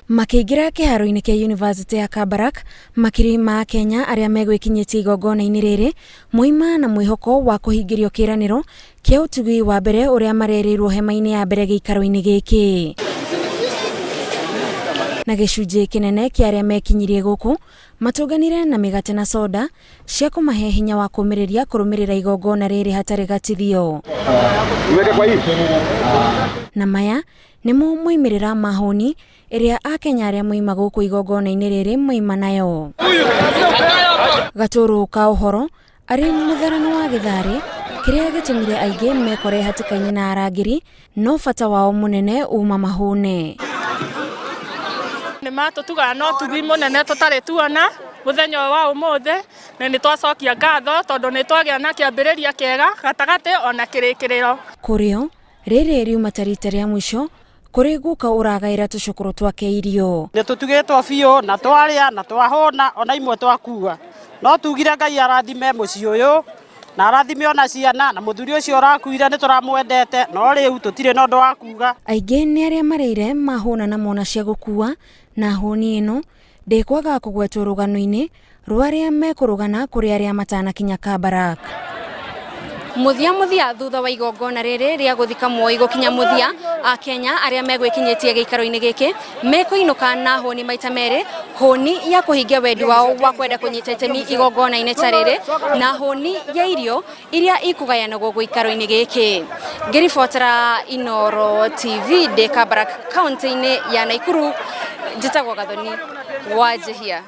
Makiingira kiharo-ini kia University ya Kabarak, makiri ma Kenya aria megwikinyitie igongona-ini riri moima na mwihoko wa kuhingirio kiraniro kia utugui wa mbere uria marerirwo hema-ini ya mbere giikaro-ini giki. Na gicunji kinene kia aria mekinyirie guku matunganire na migate na soda cia kumahe hinya wa kumiriria kurumirira igongona riri hatari gatithio. Na maya nimo moimirira mahoni iria Akenya aria moima guku igongona-ini riri moima nayo. Gaturu ka uhoro ari mutharano wa githari kiria gitumire aingi mekore hatikaini na arangiri no bata wao munene uma mahune. Ni matutuga no tugi munene tutari tuona muthenya wa umuthe na ni twacokia ngatho tondu ni twagia na kiambiriria kiega gatagati ona kirikiriro. Kurio riri riuma tarita ria mwisho kuri guka uragaira tucukuru twake irio. Ni tutugitwo biu na twaria na twahona ona imwe twakua no tugire Ngai arathime mucii uyu na arathime ona ciana na muthuri ucio arakuire ni turamwendete no riu tutire no ndo wa kuga. Aingi ni aria mareire mahuna na mona cia gukua na honi ino ndikwaga kugwetwo rugano-ini rwa aria mekurugana kuri aria matanakinya Kabarak. Muthia thutha wa igongona riri ria guthikamwo igukinya muthia Akenya aria megwikinyitie giikaro-ini giki mekuinuka na honi maita meri, honi ya kuhingia wendi wao wa kwenda kunyita itemi igongona-ini ta riri na honi ya irio iria ikugayanagwo giikaro-ini giki. Ngiribotera Inooro TV de Kabarak kaunti-ini ya Nakuru, njitagwo Gathoni Wanjihia.